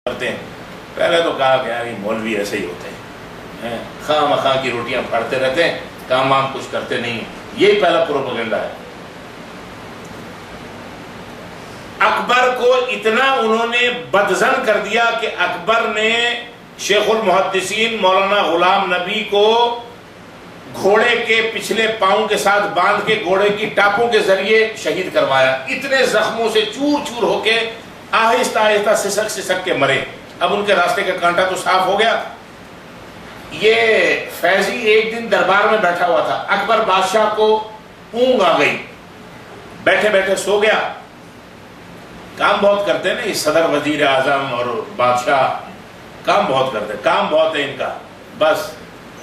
کرتے ہیں. پہلے تو کہا کہ یار یہ مولوی ایسے ہی ہوتے ہیں, خواہ مخواہ کی روٹیاں پھاڑتے رہتے ہیں, کام وام کچھ کرتے نہیں. یہی پہلا پروپیگنڈا ہے. اکبر کو اتنا انہوں نے بدظن کر دیا کہ اکبر نے شیخ المحدثین مولانا غلام نبی کو گھوڑے کے پچھلے پاؤں کے ساتھ باندھ کے گھوڑے کی ٹاپوں کے ذریعے شہید کروایا. اتنے زخموں سے چور چور ہو کے آہستہ آہستہ سسک سسک کے مرے. اب ان کے راستے کا کانٹا تو صاف ہو گیا. یہ فیضی ایک دن دربار میں بیٹھا ہوا تھا. اکبر بادشاہ کو اونگ آ گئی, بیٹھے بیٹھے سو گیا. کام بہت کرتے ہیں نا یہ صدر وزیر اعظم اور بادشاہ, کام بہت کرتے ہیں, کام بہت ہے ان کا. بس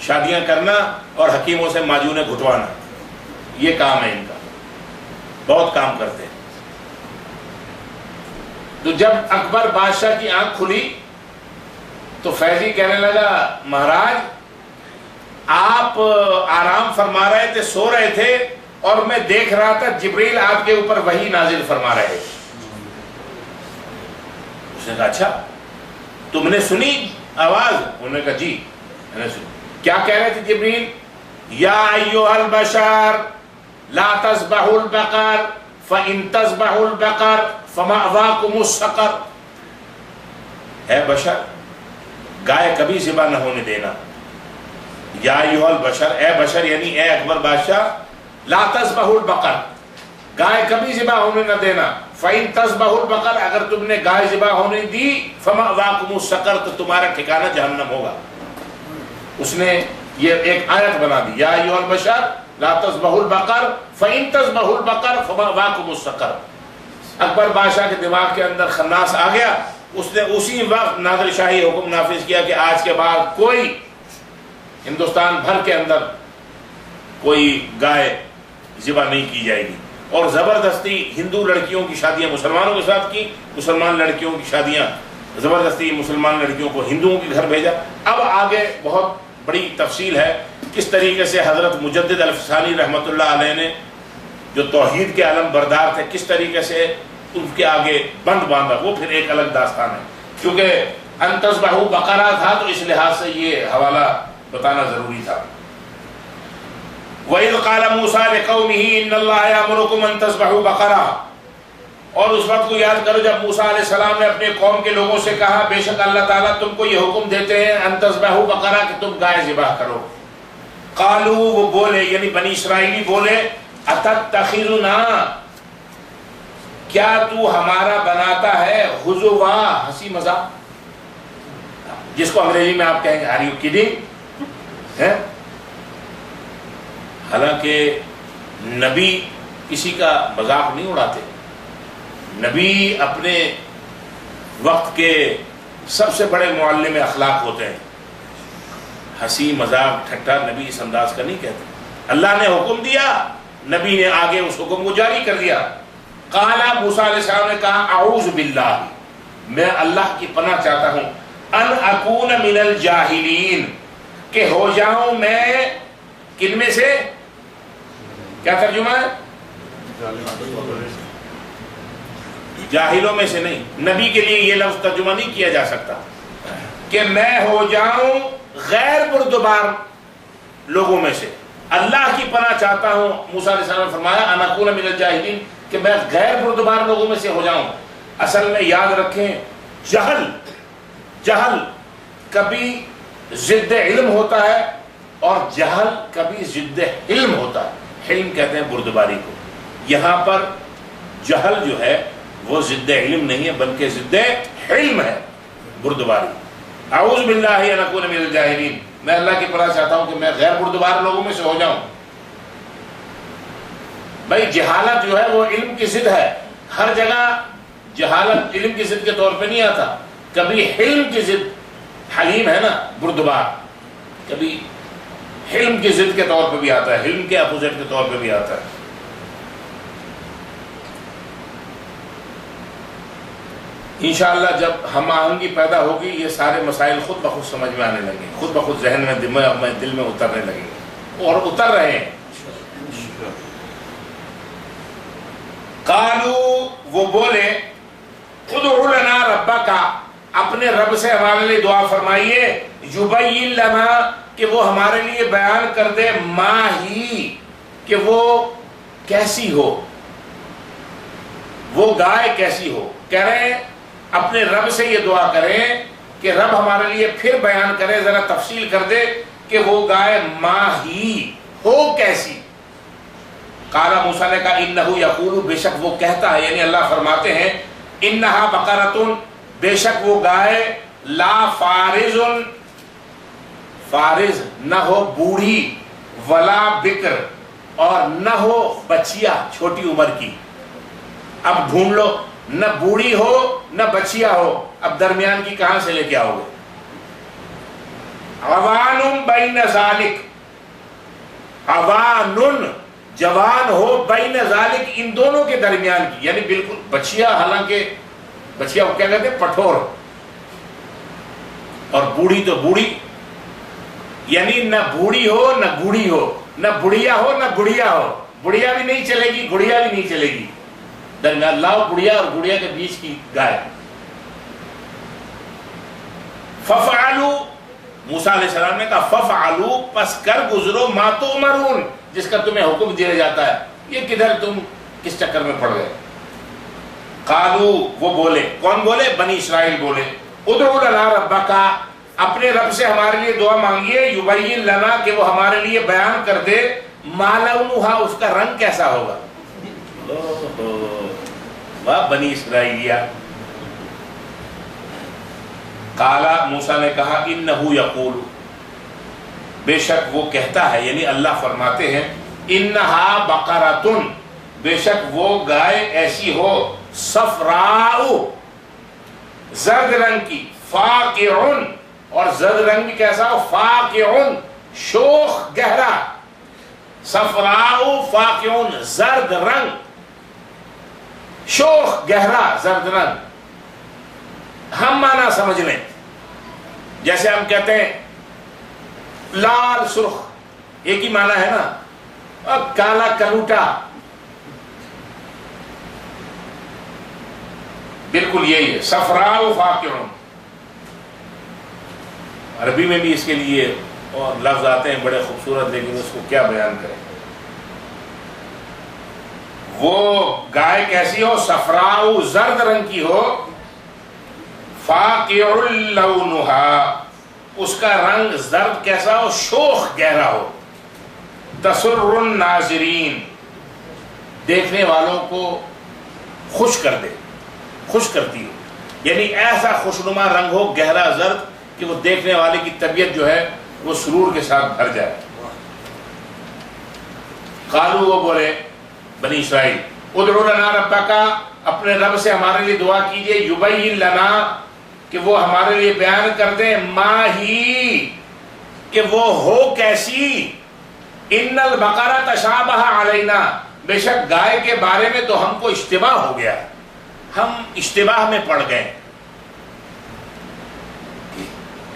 شادیاں کرنا اور حکیموں سے معجونیں گھٹوانا, یہ کام ہے ان کا. بہت کام کرتے ہیں. تو جب اکبر بادشاہ کی آنکھ کھلی تو فیضی کہنے لگا مہاراج آپ آرام فرما رہے تھے, سو رہے تھے, اور میں دیکھ رہا تھا جبریل آپ کے اوپر وحی نازل فرما رہے تھے. اس نے کہا اچھا تم نے سنی آواز؟ انہوں نے کہا جی میں نے سنی. کیا کہہ رہے تھے جبریل؟ یا ایھا البشر لا تذبحوا البقر فإن تذبحوا البقر فمأواکم السقر. اے بشر, گائے کبھی ذبح نہ ہونے دینا. یا ایھا البشر, اے بشر یعنی اے اکبر بادشاہ, لا تذبحوا البقر, گائے کبھی ذبح ہونے نہ دینا. فإن تذبحوا البقر, اگر تم نے گائے ذبح ہونے دی, فمأواکم السقر, تو تمہارا ٹھکانہ جہنم ہوگا. اس نے یہ ایک آیت بنا دی, یا ایھا البشر لا تذبحوا البقر فإن تذبحوا البقر فمأواکم السقر. اکبر بادشاہ کے دماغ کے اندر خناس آ گیا. اس نے اسی وقت نادر شاہی حکم نافذ کیا کہ آج کے بعد کوئی ہندوستان بھر کے اندر کوئی گائے ذبح نہیں کی جائے گی. اور زبردستی ہندو لڑکیوں کی شادیاں مسلمانوں کے ساتھ کی, مسلمان لڑکیوں کی شادیاں زبردستی مسلمان لڑکیوں کو ہندوؤں کے گھر بھیجا. اب آگے بہت بڑی تفصیل ہے کس طریقے سے حضرت مجدد الفسانی رحمۃ اللہ علیہ نے جو توحید کے علم بردار تھے کس طریقے سے ان کے آگے بند باندھا, وہ پھر ایک الگ داستان ہے. کیونکہ ان تذبحوا بقرہ تھا تو اس لحاظ سے یہ حوالہ بتانا ضروری تھا. وَإِذْ قَالَ مُوسَىٰ لِقَوْمِهِ إِنَّ اللَّهَ يَأْمُرُكُمْ أَن تَذْبَحُوا بَقَرَةً. اور اس وقت کو یاد کرو جب موسیٰ علیہ السلام نے اپنے قوم کے لوگوں سے کہا بے شک اللہ تعالیٰ تم کو یہ حکم دیتے ہیں ان تذبحوا بقرہ, کہ تم گائے ذبح کرو. قالوا, وہ بولے یعنی بنی اسرائیلی بولے, اتتخذنا, کیا تو ہمارا بناتا ہے ہزوا, ہنسی مذاق, جس کو انگریزی میں آپ کہیں گے آر یو کیڈنگ. حالانکہ نبی کسی کا مذاق نہیں اڑاتے. نبی اپنے وقت کے سب سے بڑے معلم اخلاق ہوتے ہیں. ہنسی مذاق ٹھٹا نبی اس انداز کا نہیں کہتے. اللہ نے حکم دیا, نبی نے آگے اس حکم کو جاری کر دیا. قالا, موسیٰ علیہ السلام نے کہا اعوذ باللہ, میں اللہ کی پناہ چاہتا ہوں, ان اکون من الجاہلین, کہ ہو جاؤں میں کن میں سے, کیا ترجمہ ہے؟ جاہلوں میں سے نہیں. نبی کے لیے یہ لفظ ترجمہ نہیں کیا جا سکتا کہ میں ہو جاؤں غیر بردبار لوگوں میں سے. اللہ کی پناہ چاہتا ہوں. موسیٰ علیہ السلام نے فرمایا ان اکون من الجاہلین, کہ میں غیر بردبار لوگوں میں سے ہو جاؤں. اصل میں یاد رکھیں, جہل کبھی ضد علم ہوتا ہے اور جہل کبھی ضد علم ہوتا ہے. علم کہتے ہیں بردباری کو. یہاں پر جہل جو ہے وہ ضد علم نہیں ہے بلکہ ضد علم ہے, بردباری. اعوذ باللہ ان اکون من الجاہلین, میں اللہ کی پناہ چاہتا ہوں کہ میں غیر بردبار لوگوں میں سے ہو جاؤں. بھائی جہالت جو ہے وہ علم کی ضد ہے. ہر جگہ جہالت علم کی ضد کے طور پہ نہیں آتا. کبھی علم کی ضد, حلیم ہے نا بردبار, کبھی علم کی ضد کے طور پہ بھی آتا ہے, علم کے اپوزٹ کے طور پہ بھی آتا ہے. انشاءاللہ جب ہم آہنگی پیدا ہوگی یہ سارے مسائل خود بخود سمجھ میں آنے لگیں, خود بخود ذہن میں دل میں اترنے لگیں گے, اور اتر رہے ہیں. قالوا, وہ بولے ادع لنا ربک, اپنے رب سے ہمارے لیے دعا فرمائیے، یبین لنا کہ وہ ہمارے لیے بیان کر دے، ما ہی کہ وہ کیسی ہو، وہ گائے کیسی ہو۔ کہہ رہے ہیں اپنے رب سے یہ دعا کریں کہ رب ہمارے لیے پھر بیان کرے، ذرا تفصیل کر دے کہ وہ گائے ماہی ہو کیسی۔ قال موسیٰ نے کہا انہو یقول، بے شک وہ کہتا ہے، یعنی اللہ فرماتے ہیں انہا بقرۃ، بے شک وہ گائے لا فارض، فارض نہ ہو بوڑھی، ولا بکر اور نہ ہو بچیا چھوٹی عمر کی۔ اب ڈھونڈ لو، نہ بوڑھی ہو نہ بچیا ہو، اب درمیان کی کہاں سے لے کے آؤ گے؟ عوان بین ذالک، عوان جوان ہو، بین ذالک ان دونوں کے درمیان کی، یعنی بالکل بچیا، حالانکہ بچیا کو کیا کہتے ہیں؟ پٹھور، اور بوڑھی تو بوڑھی، یعنی نہ بوڑھی ہو نہ بوڑھی ہو، نہ بڑھیا ہو نہ بڑھیا ہو، بڑھیا بھی نہیں چلے گی گڑیا بھی نہیں چلے گی، درمیان لاؤ بڑھیا اور گڑیا کے بیچ کی گائے۔ ففعلوا، موسیٰ علیہ السلام نے کہا ففعلوا، پس کر گزرو ما تؤمرون، جس کا تمہیں حکم دیا جاتا ہے، یہ کدھر تم کس چکر میں پڑ گئے؟ قالوا، وہ بولے، کون بولے؟ بنی اسرائیل بولے، ادعو لنا ربک، اپنے رب سے ہمارے لیے دعا مانگیے، یبین لنا کہ وہ ہمارے لیے بیان کر دے، ما لونھا، اس کا رنگ کیسا ہوگا۔ واہ بنی اسرائیلیہ۔ قال، موسیٰ نے کہا انہو یقول، بے شک وہ کہتا ہے، یعنی اللہ فرماتے ہیں انہا بقرۃ، بے شک وہ گائے ایسی ہو، صفراء زرد رنگ کی، فاقع اور زرد رنگ بھی کیسا ہو؟ فاقع شوخ گہرا، صفراء فاقع زرد رنگ، شوخ گہرا زرد رنگ۔ ہم معنی سمجھ لیں، جیسے ہم کہتے ہیں لال سرخ، ایک ہی معنی ہے نا، اور کالا کلوٹا، بالکل یہی ہے، صفراء فاقع۔ عربی میں بھی اس کے لیے اور لفظ آتے ہیں بڑے خوبصورت، لیکن اس کو کیا بیان کریں۔ وہ گائے کیسی ہو؟ صفراء زرد رنگ کی ہو، فاقع لونھا، اس کا رنگ زرد کیسا ہو؟ شوخ گہرا ہو، تسر الناظرین، دیکھنے والوں کو خوش کر دے، خوش کرتی ہو، یعنی ایسا خوشنما رنگ ہو گہرا زرد کہ وہ دیکھنے والے کی طبیعت جو ہے وہ سرور کے ساتھ بھر جائے۔ قالوا، وہ بولے بنی اسرائیل، ادعو لنا ربک، اپنے رب سے ہمارے لیے دعا کیجئے، یبین لنا کہ وہ ہمارے لیے بیان کر دیں، ما ہی کہ وہ ہو کیسی، ان البقرہ تشابہ علینا، بے شک گائے کے بارے میں تو ہم کو اشتباہ ہو گیا، ہم اشتباہ میں پڑ گئے،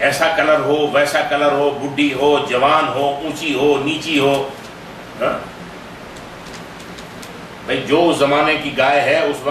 ایسا کلر ہو ویسا کلر ہو، بڈھی ہو جوان ہو، اونچی ہو نیچی ہو۔ بھائی جو زمانے کی گائے ہے اس وقت